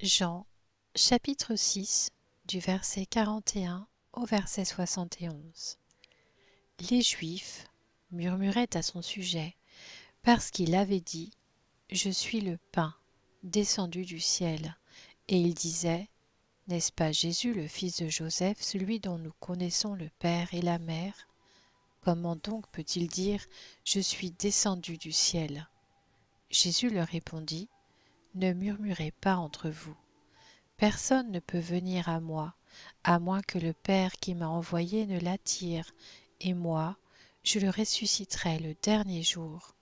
Jean, chapitre 6, du verset 41 au verset 71. Les Juifs murmuraient à son sujet parce qu'il avait dit « Je suis le pain descendu du ciel ». Et ils disaient « N'est-ce pas Jésus le fils de Joseph, celui dont nous connaissons le père et la mère ? Comment donc peut-il dire « Je suis descendu du ciel » Jésus leur répondit « Ne murmurez pas entre vous. Personne ne peut venir à moi, à moins que le Père qui m'a envoyé ne l'attire, et moi, je le ressusciterai le dernier jour.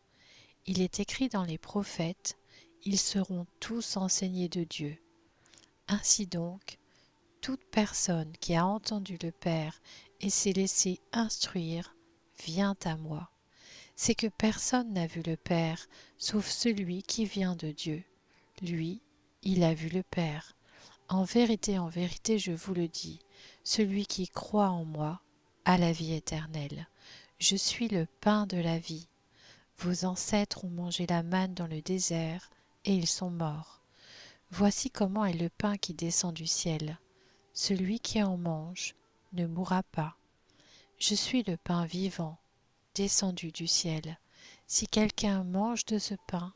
Il est écrit dans les prophètes, ils seront tous enseignés de Dieu. Ainsi donc, toute personne qui a entendu le Père et s'est laissé instruire, vient à moi. C'est que personne n'a vu le Père, sauf celui qui vient de Dieu. Lui, il a vu le Père. En vérité, je vous le dis, celui qui croit en moi a la vie éternelle. Je suis le pain de la vie. Vos ancêtres ont mangé la manne dans le désert, et ils sont morts. Voici comment est le pain qui descend du ciel. Celui qui en mange ne mourra pas. Je suis le pain vivant, descendu du ciel. Si quelqu'un mange de ce pain,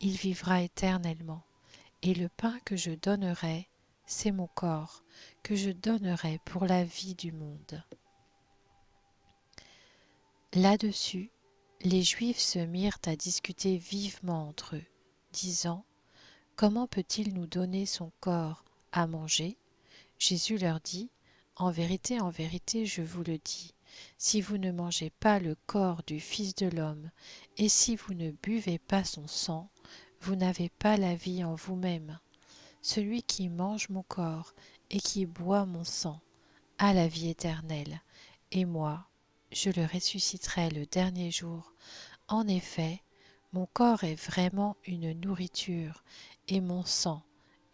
il vivra éternellement. Et le pain que je donnerai, c'est mon corps, que je donnerai pour la vie du monde. Là-dessus, les Juifs se mirent à discuter vivement entre eux, disant « Comment peut-il nous donner son corps à manger ?» Jésus leur dit « en vérité, je vous le dis, si vous ne mangez pas le corps du Fils de l'homme, et si vous ne buvez pas son sang, vous n'avez pas la vie en vous-même. Celui qui mange mon corps et qui boit mon sang a la vie éternelle, et moi, je le ressusciterai le dernier jour. En effet, mon corps est vraiment une nourriture, et mon sang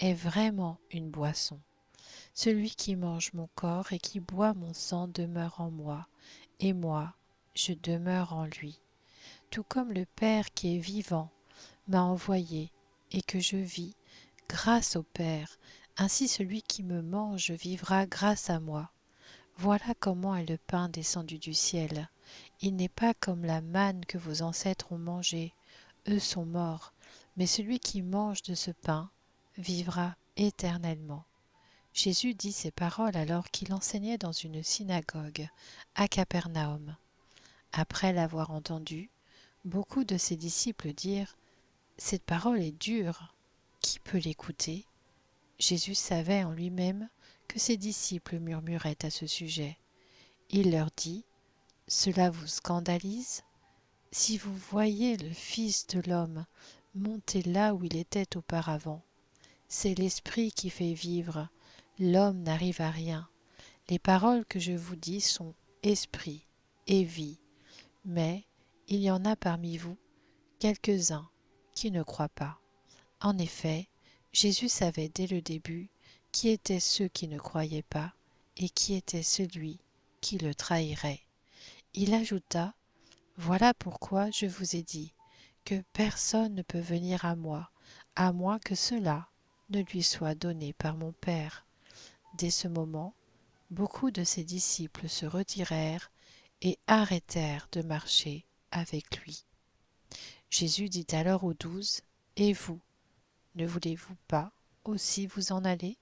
est vraiment une boisson. Celui qui mange mon corps et qui boit mon sang demeure en moi, et moi, je demeure en lui. Tout comme le Père qui est vivant m'a envoyé et que je vis grâce au Père, ainsi celui qui me mange vivra grâce à moi. Voilà comment est le pain descendu du ciel. Il n'est pas comme la manne que vos ancêtres ont mangée, eux sont morts, mais celui qui mange de ce pain vivra éternellement. Jésus dit ces paroles alors qu'il enseignait dans une synagogue à Capernaum. Après l'avoir entendu, beaucoup de ses disciples dirent « Cette parole est dure, qui peut l'écouter ?» Jésus savait en lui-même que ses disciples murmuraient à ce sujet. Il leur dit « Cela vous scandalise ? Si vous voyez le Fils de l'homme monter là où il était auparavant, c'est l'Esprit qui fait vivre, l'homme n'arrive à rien. Les paroles que je vous dis sont esprit et vie, mais il y en a parmi vous quelques-uns qui ne croient pas. » En effet, Jésus savait dès le début qui étaient ceux qui ne croyaient pas et qui était celui qui le trahirait. Il ajouta « Voilà pourquoi je vous ai dit que personne ne peut venir à moins que cela ne lui soit donné par mon Père. » Dès ce moment, beaucoup de ses disciples se retirèrent et arrêtèrent de marcher avec lui. Jésus dit alors aux 12 « Et vous, ne voulez-vous pas aussi vous en aller ?»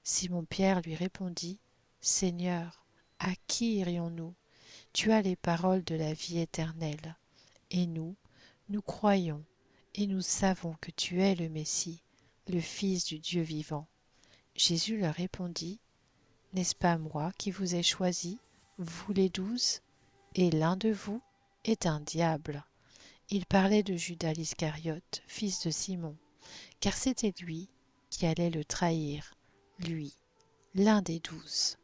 Simon-Pierre lui répondit « Seigneur, à qui irions-nous ? Tu as les paroles de la vie éternelle. Et nous croyons et nous savons que tu es le Messie, le Fils du Dieu vivant. » Jésus leur répondit « N'est-ce pas moi qui vous ai choisis, vous les 12 ? Et l'un de vous est un diable. » Il parlait de Judas l'Iscariote, fils de Simon, car c'était lui qui allait le trahir, lui, l'un des 12.